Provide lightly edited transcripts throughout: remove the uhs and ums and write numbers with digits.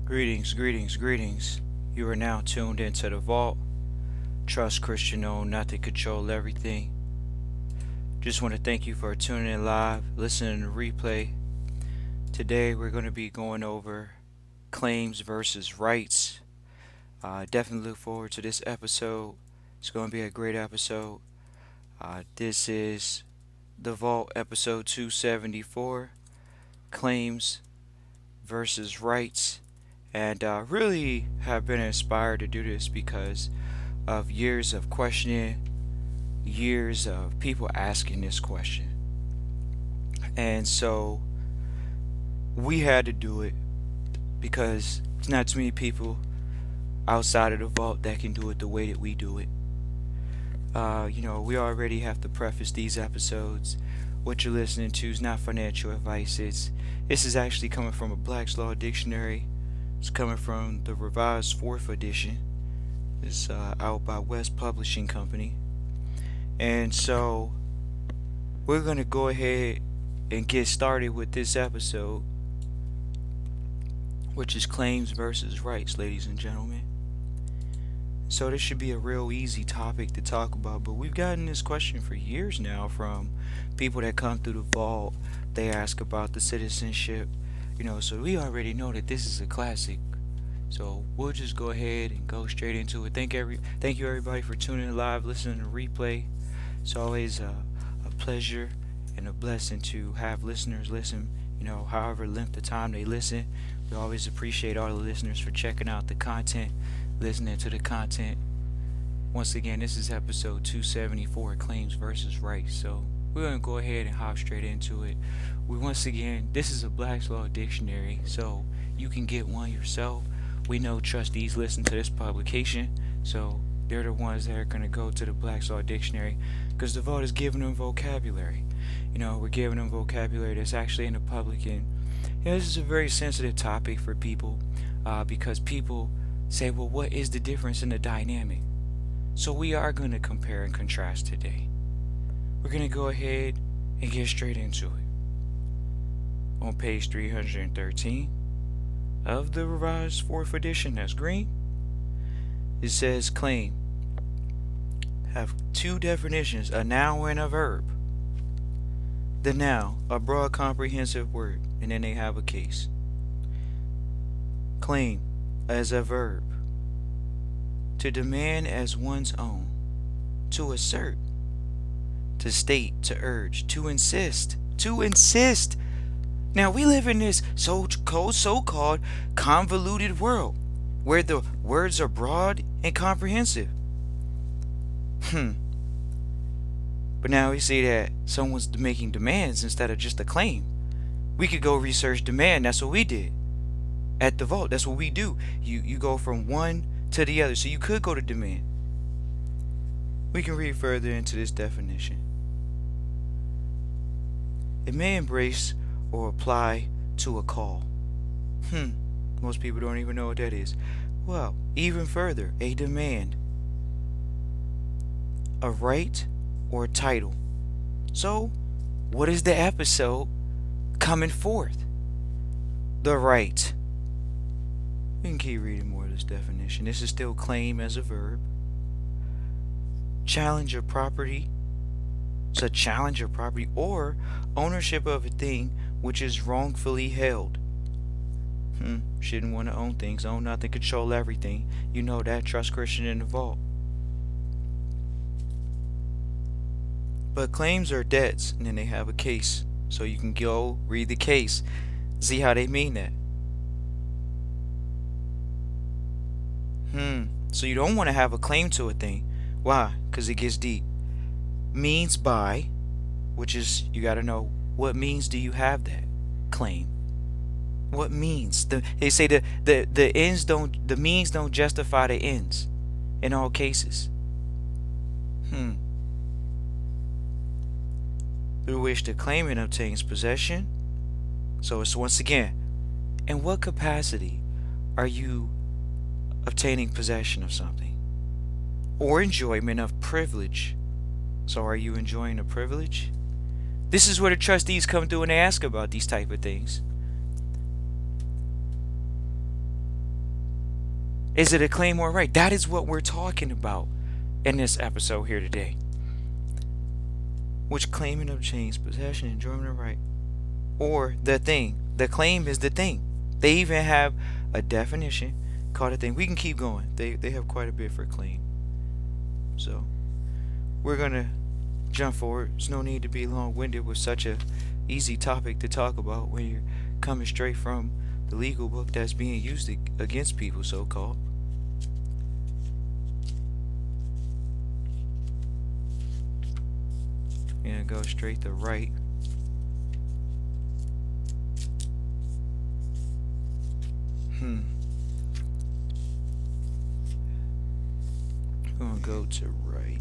Greetings, greetings, greetings. You are now tuned into the vault. Trust Christian owned, not to control everything. Just want to thank you for tuning in live, listening to the replay. Today we're going to be going over claims versus rights. Definitely look forward to this episode. It's going to be a great episode. This is the vault episode 274, claims versus rights. And really have been inspired to do this because of years of questioning, years of people asking this question. And so we had to do it because there's not too many people outside of the vault that can do it the way that we do it. We already have to preface these episodes. What you're listening to is not financial advice. This is actually coming from a Black's Law Dictionary. It's coming from the revised 4th edition. It's out by West Publishing Company. And so we're going to go ahead and get started with this episode, which is claims versus rights, ladies and gentlemen. So this should be a real easy topic to talk about, but we've gotten this question for years now from people that come through the vault. They ask about the citizenship, so we already know that this is a classic. So we'll just go ahead and go straight into it. Thank you everybody for tuning in live, listening to replay. It's always a pleasure and a blessing to have listeners listen, however length of time they listen. We always appreciate all the listeners for checking out the content, listening to the content. Once again, this is episode 274, claims versus rights. So we're going to go ahead and hop straight into it. This is a Black's Law Dictionary, so you can get one yourself. We know trustees listen to this publication, so they're the ones that are going to go to the Black's Law Dictionary because the vault is giving them vocabulary. We're giving them vocabulary that's actually in the public. And this is a very sensitive topic for people because people say, well, what is the difference in the dynamic? So we are going to compare and contrast today. We're going to go ahead and get straight into it. On page 313 of the revised 4th edition, that's green, it says claim have two definitions, a noun and a verb. The noun, a broad comprehensive word, and then they have a case. Claim as a verb, to demand as one's own, to assert, to state, to urge, to insist. Now we live in this so-called convoluted world where the words are broad and comprehensive. But now we see that someone's making demands instead of just a claim. We could go research demand. That's what we did at the vault. That's what we do. You go from one to the other. So you could go to demand. We can read further into this definition. It may embrace or apply to a call. Most people don't even know what that is. Well, even further, a demand, a right or title. So, what is the episode coming forth? The right. We can keep reading more of this definition. This is still claim as a verb. Challenge of property. So challenge of property or ownership of a thing which is wrongfully held. Shouldn't want to own things, own nothing, control everything. You know that, trust Christian in the vault. But claims are debts, and then they have a case. So you can go read the case, see how they mean that. So you don't want to have a claim to a thing. Why? Because it gets deep. Means by, which is, you got to know, what means do you have that claim? What means? They say the means don't justify the ends in all cases. Through which the claimant obtains possession. So it's once again, in what capacity are you obtaining possession of something? Or enjoyment of privilege. So are you enjoying a privilege? This is where the trustees come through and they ask about these type of things. Is it a claim or a right? That is what we're talking about in this episode here today. Which claiming obtains possession, enjoyment, or right, or the thing. The claim is the thing. They even have a definition called a thing. We can keep going. They have quite a bit for claim. So we're gonna jump forward. There's no need to be long-winded with such a easy topic to talk about when you're coming straight from the legal book that's being used against people, so-called. And go straight to right. I'm gonna go to right.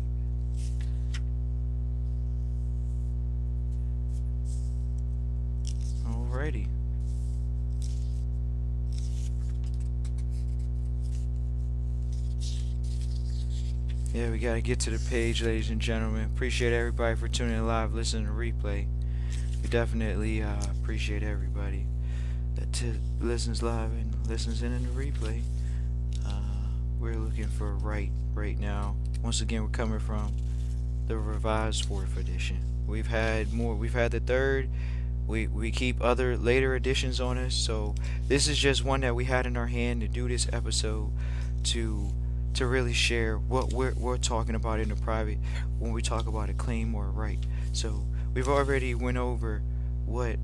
Alrighty. Yeah, we gotta get to the page, ladies and gentlemen. Appreciate everybody for tuning in live, listening to replay. We definitely appreciate everybody that listens live and listens in the replay. We're looking for right now. Once again, we're coming from the revised 4th edition. We've had more. We've had the 3rd. We keep other later editions on us. So this is just one that we had in our hand to do this episode to really share what we're talking about in the private when we talk about a claim or a right. So we've already went over what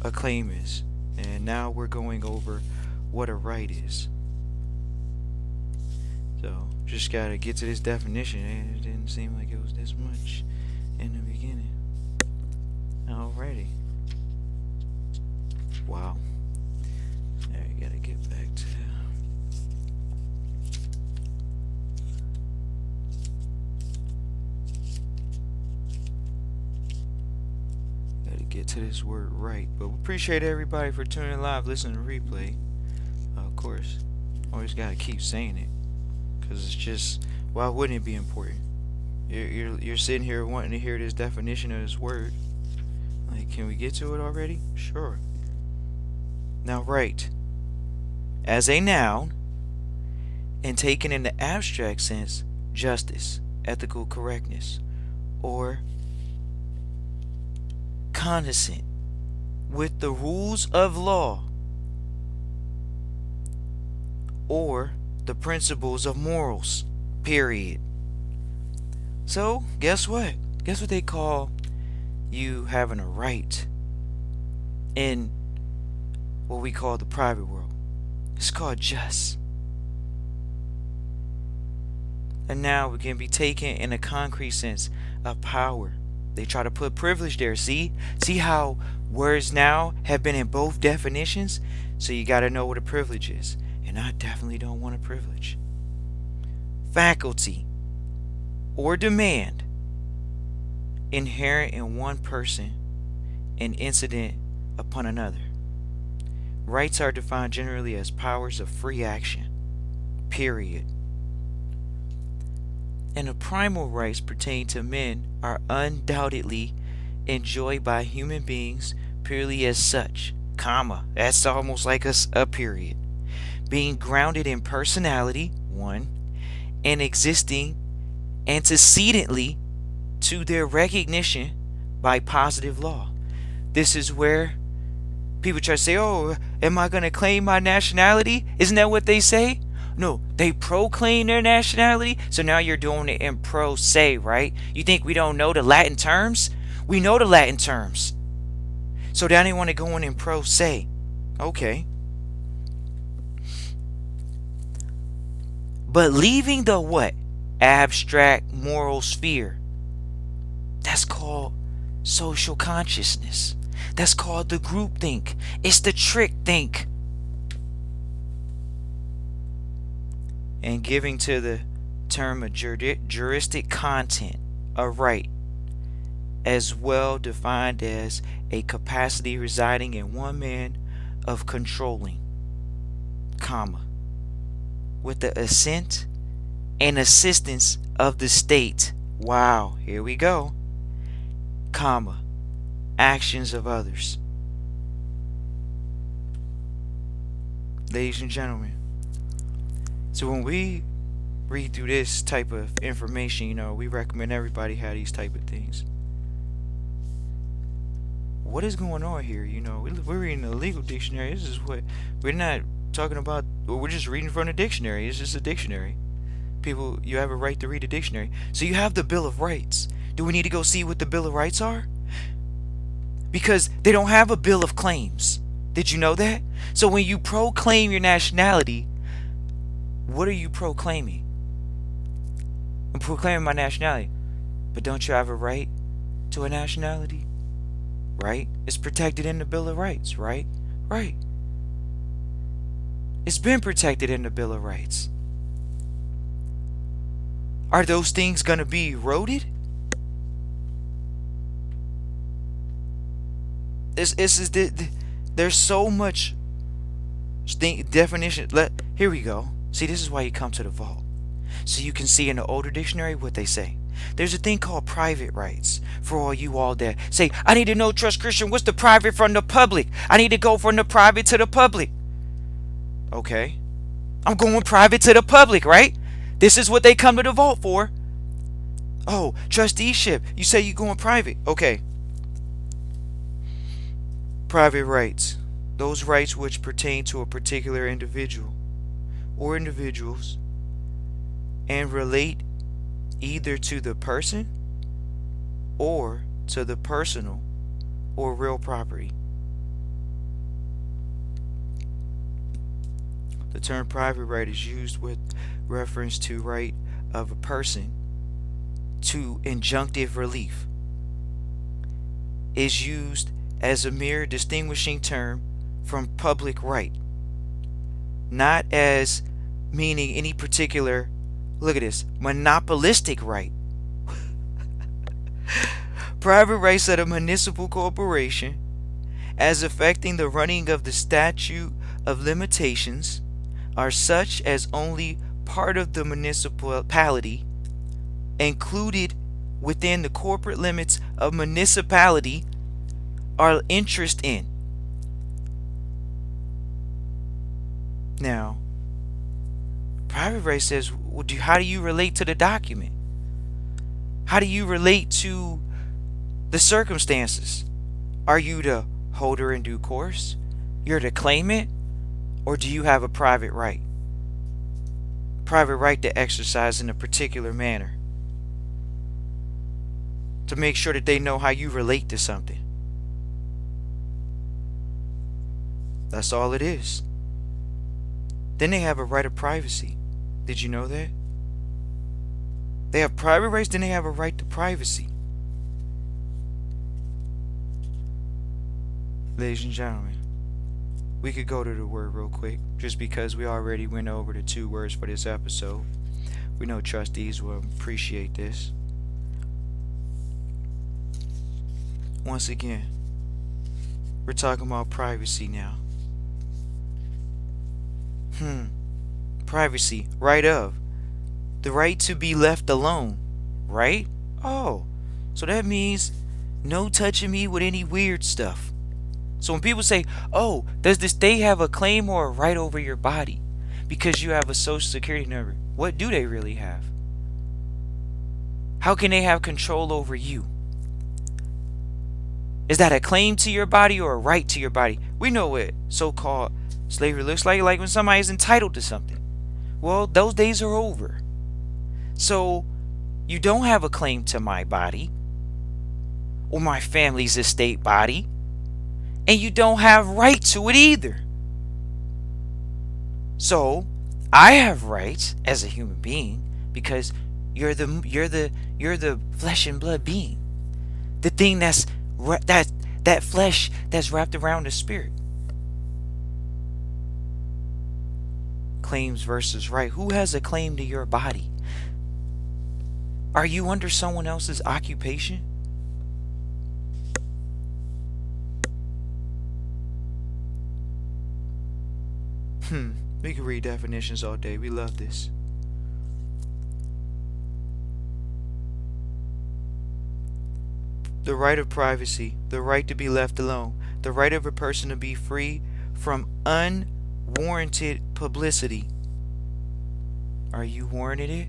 a claim is, and now we're going over what a right is. So just gotta get to this definition, and it didn't seem like it was this much in the beginning. Alrighty. Wow. There, you gotta get back to get to this word right. But we appreciate everybody for tuning in live, listening to replay. Of course, always gotta keep saying it, because it's just, why wouldn't it be important? You're sitting here wanting to hear this definition of this word. Like, can we get to it already? Sure. Now, right, as a noun, and taken in the abstract sense, justice, ethical correctness, or consistent with the rules of law or the principles of morals, period. So, guess what? Guess what they call you having a right in what we call the private world? It's called just. And now it can be taken in a concrete sense of power. They try to put privilege there. See how words now have been in both definitions? So you got to know what a privilege is. And I definitely don't want a privilege. Faculty or demand inherent in one person and incident upon another. Rights are defined generally as powers of free action. Period. And the primal rights pertaining to men are undoubtedly enjoyed by human beings purely as such, comma, that's almost like a period, being grounded in personality, one, and existing antecedently to their recognition by positive law. This is where people try to say, oh, am I going to claim my nationality? Isn't that what they say? No, they proclaim their nationality. So now you're doing it in pro se, right? You think we don't know the Latin terms? We know the Latin terms. So now they want to go in pro se. Okay. But leaving the what? Abstract moral sphere. That's called social consciousness. That's called the groupthink. It's the trick think. And giving to the term a juristic content, a right, as well defined as a capacity residing in one man of controlling, comma, with the assent and assistance of the state. Wow, here we go. Comma, actions of others. Ladies and gentlemen, So when we read through this type of information, we recommend everybody have these type of things. What is going on here? We're reading a legal dictionary. This is what we're not talking about. We're just reading from a dictionary. It's just a dictionary. People, you have a right to read a dictionary. So you have the Bill of Rights. Do we need to go see what the Bill of Rights are? Because they don't have a Bill of Claims. Did you know that? So when you proclaim your nationality, what are you proclaiming? I'm proclaiming my nationality. But don't you have a right to a nationality? Right? It's protected in the Bill of Rights, right? Right. It's been protected in the Bill of Rights. Are those things going to be eroded? There's so much definition. Here we go. See, this is why you come to the vault. So you can see in the older dictionary what they say. There's a thing called private rights. For all you all that say, I need to know, trust Christian, what's the private from the public? I need to go from the private to the public. Okay. I'm going private to the public, right? This is what they come to the vault for. Oh, trusteeship. You say you're going private. Okay. Private rights. Those rights which pertain to a particular individual or individuals and relate either to the person or to the personal or real property. The term private right is used with reference to right of a person to injunctive relief. Is used as a mere distinguishing term from public right, not as meaning any particular, look at this, monopolistic right. Private rights of a municipal corporation as affecting the running of the statute of limitations are such as only part of the municipality included within the corporate limits of municipality are interest in. Now, private right says, well, how do you relate to the document? How do you relate to the circumstances? Are you the holder in due course? You're the claimant? Or do you have a private right? Private right to exercise in a particular manner. To make sure that they know how you relate to something. That's all it is. Then they have a right of privacy. Did you know that? They have private rights, then they have a right to privacy. Ladies and gentlemen, we could go to the word real quick, just because we already went over the 2 words for this episode. We know trustees will appreciate this. Once again, we're talking about privacy now. Privacy, right of. The right to be left alone, right? Oh, so that means no touching me with any weird stuff. So when people say, oh, does the state have a claim or a right over your body because you have a social security number? What do they really have? How can they have control over you? Is that a claim to your body or a right to your body? We know what so-called slavery looks like when somebody is entitled to something. Well, those days are over. So you don't have a claim to my body or my family's estate body, and you don't have right to it either. So I have rights as a human being because you're the flesh and blood being, the thing that flesh that's wrapped around the spirit. Claims versus right. Who has a claim to your body? Are you under someone else's occupation? We can read definitions all day. We love this. The right of privacy, the right to be left alone, the right of a person to be free from unwarranted publicity. Are you warranting it?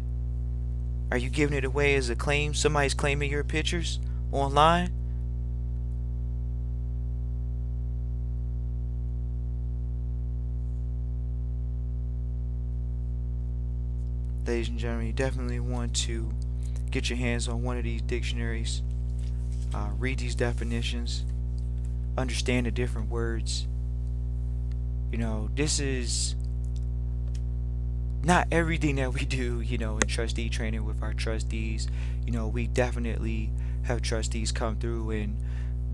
Are you giving it away as a claim? Somebody's claiming your pictures online? Ladies and gentlemen, you definitely want to get your hands on one of these dictionaries. Read these definitions. Understand the different words. This is not everything that we do, in trustee training with our trustees. We definitely have trustees come through, and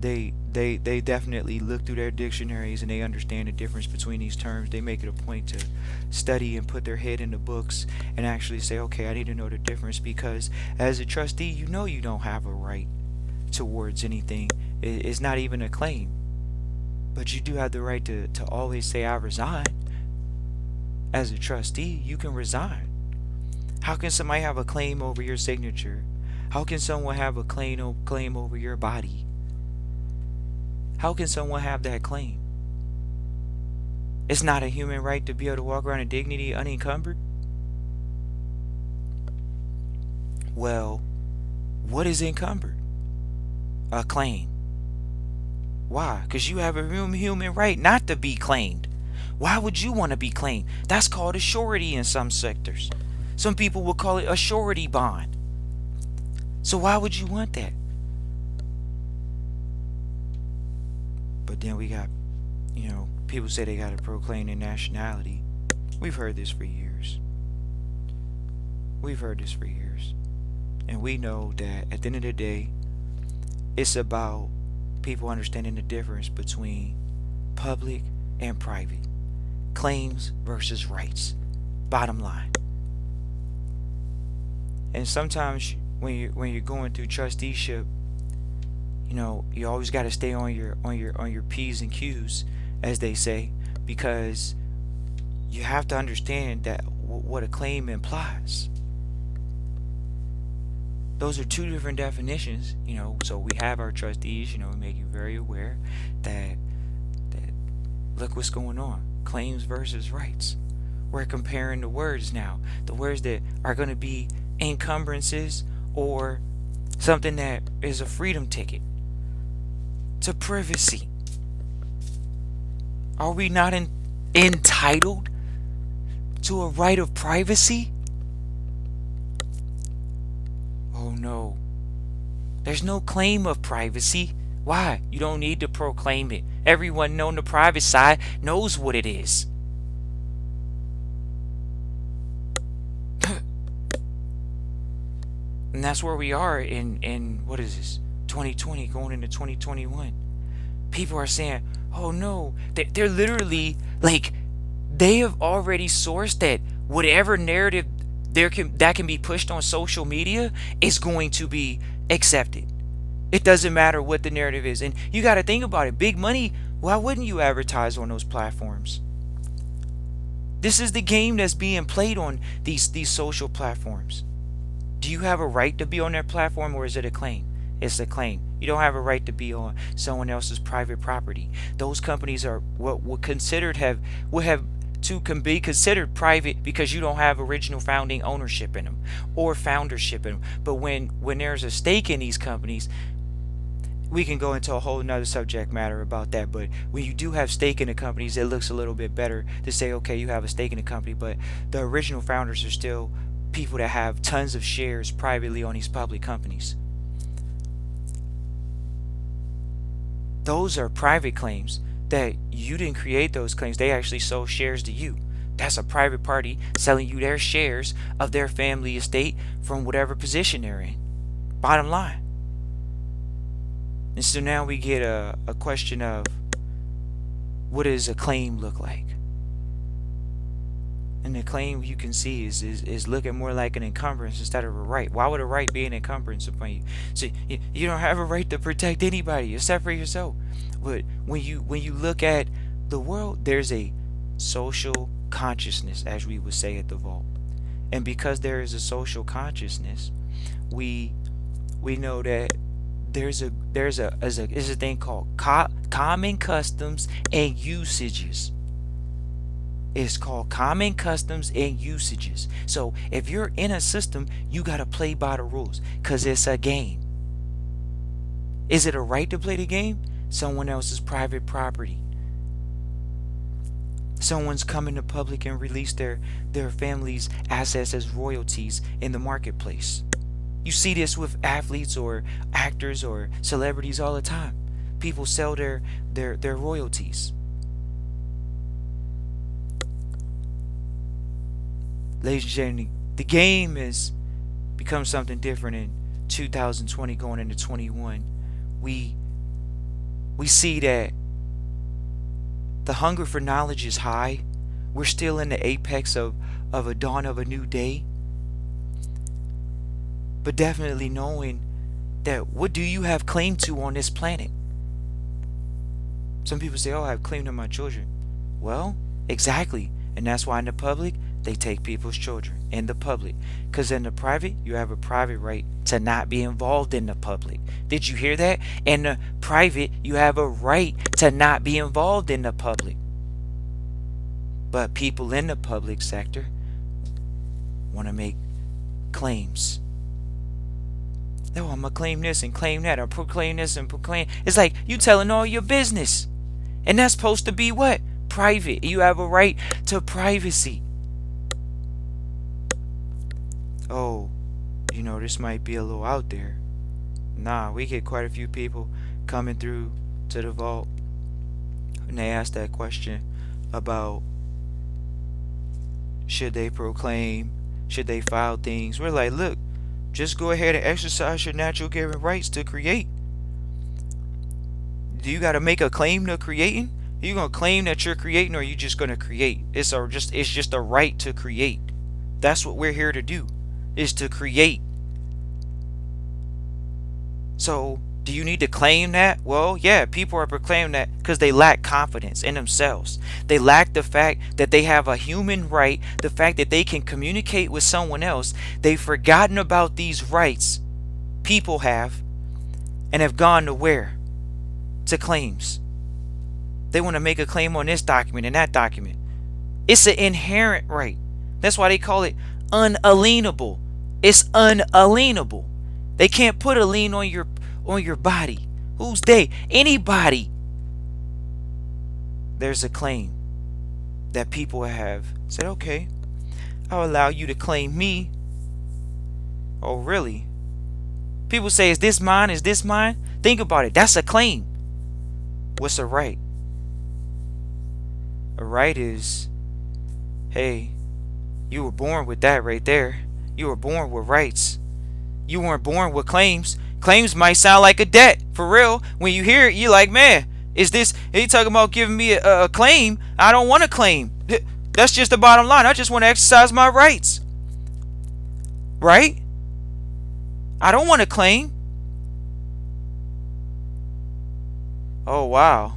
they definitely look through their dictionaries and they understand the difference between these terms. They make it a point to study and put their head in the books and actually say, okay, I need to know the difference, because as a trustee, you don't have a right towards anything. It's not even a claim. But you do have the right to always say, I resign. As a trustee, you can resign. How can somebody have a claim over your signature? How can someone have a claim over your body? How can someone have that claim? It's not a human right to be able to walk around in dignity unencumbered? Well, what is encumbered? A claim. Why? Because you have a human right not to be claimed. Why would you want to be claimed? That's called a surety in some sectors. Some people will call it a surety bond. So why would you want that? But then we got, people say they got to proclaim their nationality. We've heard this for years. And we know that at the end of the day, it's about people understanding the difference between public and private. Claims versus rights. Bottom line. And sometimes when you're going through trusteeship, you always got to stay on your P's and Q's, as they say, because you have to understand that what a claim implies. Those are two different definitions, so we have our trustees, we make you very aware that look what's going on. Claims versus rights. We're comparing the words now. The words that are going to be encumbrances or something that is a freedom ticket to privacy. Are we not entitled to a right of privacy? Oh no. There's no claim of privacy. Why? You don't need to proclaim it. Everyone on the private side knows what it is. And that's where we are in what is this? 2020 going into 2021. People are saying, oh no, they're literally like, they have already sourced that whatever narrative that can be pushed on social media is going to be accepted. It doesn't matter what the narrative is. And you got to think about it. Big money, why wouldn't you advertise on those platforms? This is the game that's being played on these social platforms. Do you have a right to be on their platform, or is it a claim? It's a claim. You don't have a right to be on someone else's private property. Those companies are what would be considered private because you don't have original founding ownership in them or foundership in them. But when there's a stake in these companies, we can go into a whole nother subject matter about that. But when you do have stake in the companies, it looks a little bit better to say, okay, you have a stake in the company, but the original founders are still people that have tons of shares privately on these public companies. Those are private claims that you didn't create. Those claims, they actually sold shares to you. That's a private party selling you their shares of their family estate from whatever position they're in. Bottom line. And so now we get a question of, what does a claim look like? And the claim, you can see, is looking more like an encumbrance instead of a right. Why would a right be an encumbrance upon you? So you don't have a right to protect anybody except for yourself. But when you look at the world, there's a social consciousness, as we would say at the vault. And because there is a social consciousness, we know that there's a thing called common customs and usages. It's called common customs and usages. So if you're in a system, you got to play by the rules because it's a game. Is it a right to play the game? Someone else's private property. Someone's coming to public and release their family's assets as royalties in the marketplace. You see this with athletes or actors or celebrities all the time. People sell their royalties. Ladies and gentlemen, the game has become something different in 2020 going into 21. We see that the hunger for knowledge is high. We're still in the apex of a dawn of a new day. But definitely knowing that what do you have claim to on this planet? Some people say, oh, I have claim to my children. Well, exactly. And that's why in the public, they take people's children. In the public. Because in the private, you have a private right to not be involved in the public. Did you hear that? In the private, you have a right to not be involved in the public. But people in the public sector want to make claims. Oh, I'm going to claim this and claim that. Or proclaim this and proclaim. It's like you telling all your business. And that's supposed to be what? Private. You have a right to privacy. Oh, this might be a little out there. Nah, we get quite a few people coming through to the vault. And they ask that question about should they proclaim, should they file things. We're like, look, just go ahead and exercise your natural given rights to create. Do you got to make a claim to creating? Are you going to claim that you're creating, or are you just going to create? It's just a right to create. That's what we're here to do, is to create. So, do you need to claim that? Well, yeah, people are proclaiming that because they lack confidence in themselves. They lack the fact that they have a human right, the fact that they can communicate with someone else. They've forgotten about these rights people have and have gone to where? To claims. They want to make a claim on this document and that document. It's an inherent right. That's why they call it unalienable. It's unalienable. They can't put a lien on your body. Who's they? Anybody. There's a claim that people have said, okay, I'll allow you to claim me. Oh, really? People say, is this mine? Is this mine? Think about it. That's a claim. What's a right? A right is, hey, you were born with that right there. You were born with rights. You weren't born with claims. Claims might sound like a debt. For real. When you hear it, you're like, man, is this, he talking about giving me a claim? I don't want to claim. That's just the bottom line. I just want to exercise my rights. Right? I don't want to claim. Oh, wow.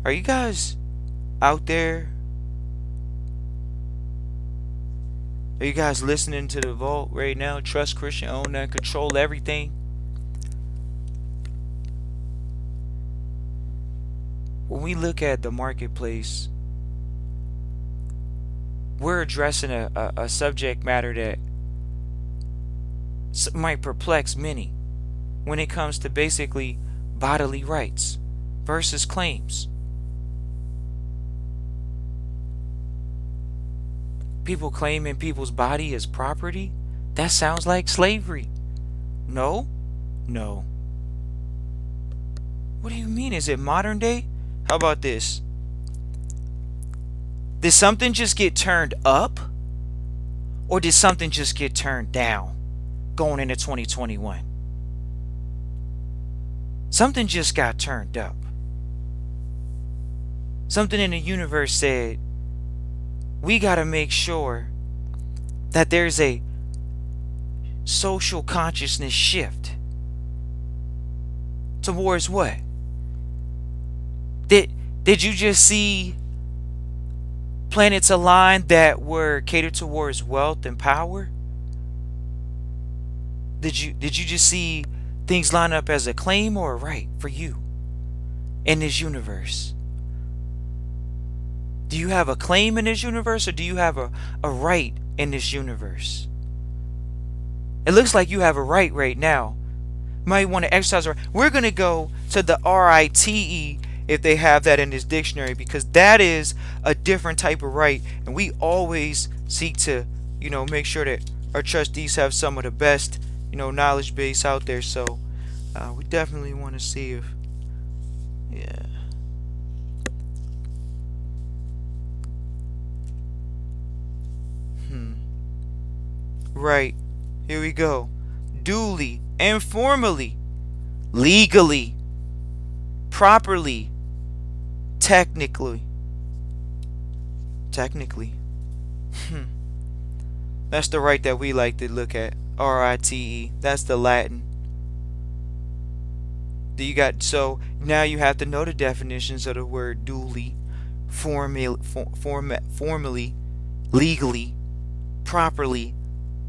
Are you guys out there? Are you guys listening to the vault right now? Trust Christian, own and control everything. When we look at the marketplace, we're addressing a subject matter that might perplex many when it comes to basically bodily rights versus claims. People claiming people's body as property? That sounds like slavery. No? No. What do you mean? Is it modern day? How about this? Did something just get turned up? Or did something just get turned down going into 2021? Something just got turned up. Something in the universe said, we got to make sure that there's a social consciousness shift towards what? Did you just see planets align that were catered towards wealth and power? Did you just see things line up as a claim or a right for you? in this universe? Do you have a claim in this universe, or do you have a right in this universe? It looks like you have a right now. You might want to exercise a right. We're going to go to the RITE if they have that in this dictionary, because that is a different type of right, and we always seek to, make sure that our trustees have some of the best, knowledge base out there. So we definitely want to see if, yeah. Right. Here we go. Duly and formally, legally, properly, technically. Technically. That's the right that we like to look at. RITE. That's the Latin. So now you have to know the definitions of the word duly, formally, legally, properly,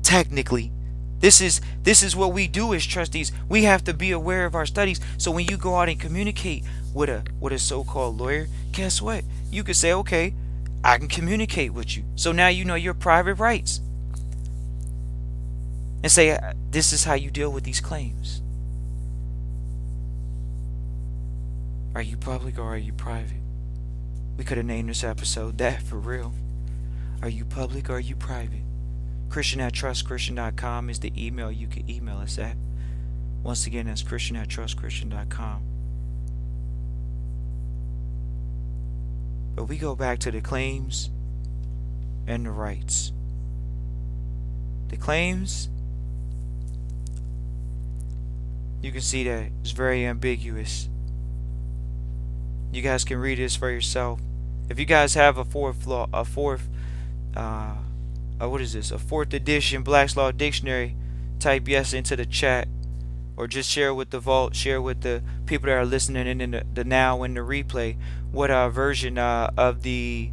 technically. This is what we do as trustees. We have to be aware of our studies. So when you go out and communicate with a so-called lawyer, guess what? You could say, okay, I can communicate with you. So now you know your private rights. And say, this is how you deal with these claims. Are you public or are you private? We could have named this episode that, for real. Are you public or are you private? Christian@trustchristian.com is the email you can email us at. Once again, that's Christian@trustchristian.com. But we go back to the claims and the rights. The claims, you can see that it's very ambiguous. You guys can read this for yourself. If you guys have a fourth edition Black's Law Dictionary, type yes into the chat, or just share with the vault, share with the people that are listening and in the now and the replay. What version of the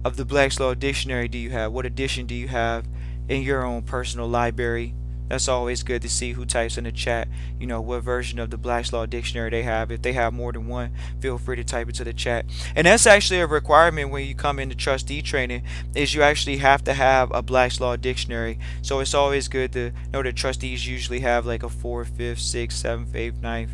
Black's Law Dictionary do you have? What edition do you have in your own personal library? That's always good to see who types in the chat, what version of the Black's Law Dictionary they have. If they have more than one, feel free to type it to the chat. And that's actually a requirement when you come into trustee training, is you actually have to have a Black's Law Dictionary. So it's always good to know that trustees usually have like a 4th, 5th, 6th, 7th, 8th, 9th,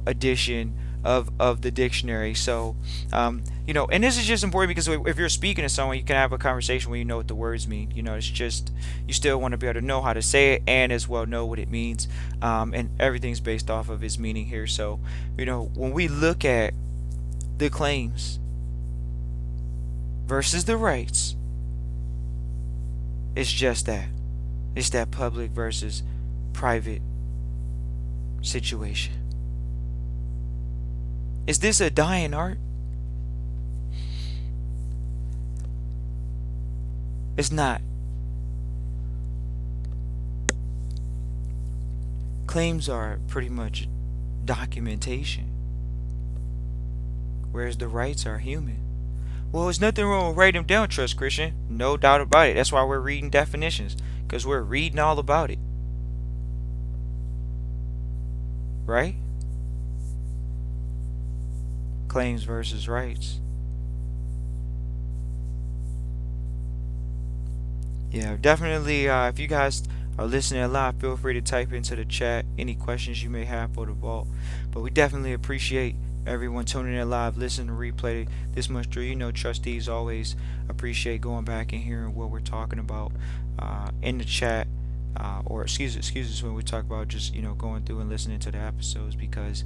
edition of the dictionary. So and this is just important because if you're speaking to someone, you can have a conversation where you know what the words mean. It's just, you still want to be able to know how to say it and as well know what it means, and everything's based off of its meaning here. So when we look at the claims versus the rights, it's just that. It's that public versus private situation. Is this a dying art? It's not. Claims are pretty much documentation, whereas the rights are human. Well, there's nothing wrong with writing them down, Trust Christian. No doubt about it. That's why we're reading definitions, because we're reading all about it. Right? Claims versus rights. Yeah, definitely. If you guys are listening live, feel free to type into the chat any questions you may have for the vault. But we definitely appreciate everyone tuning in live, listening to replay this much through. Trustees always appreciate going back and hearing what we're talking about in the chat. Or excuse us when we talk about just going through and listening to the episodes, because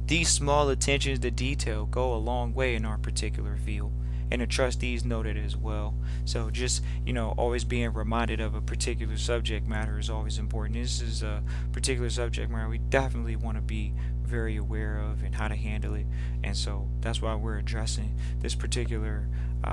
these small attentions to detail go a long way in our particular field, and the trustees know that as well. So just always being reminded of a particular subject matter is always important. This is a particular subject matter we definitely want to be very aware of and how to handle it, and so that's why we're addressing this particular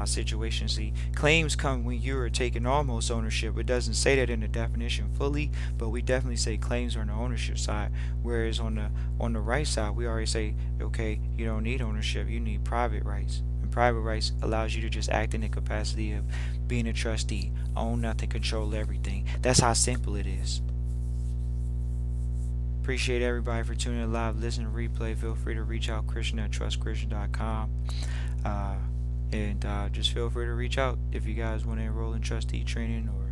situation. See, claims come when you are taking almost ownership. It doesn't say that in the definition fully, but we definitely say claims are on the ownership side, whereas on the right side we already say, okay, you don't need ownership, you need private rights. And private rights allows you to just act in the capacity of being a trustee, own nothing, control everything. That's how simple it is. Appreciate everybody for tuning in live, listen, replay. Feel free to reach out, Christian at trustchristian.com. Uh, and just feel free to reach out if you guys want to enroll in trustee training or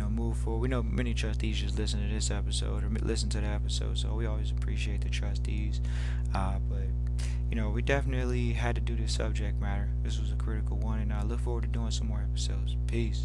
move forward. We know many trustees just listen to this episode or listen to the episode, so we always appreciate the trustees. But we definitely had to do this subject matter. This was a critical one, and I look forward to doing some more episodes. Peace.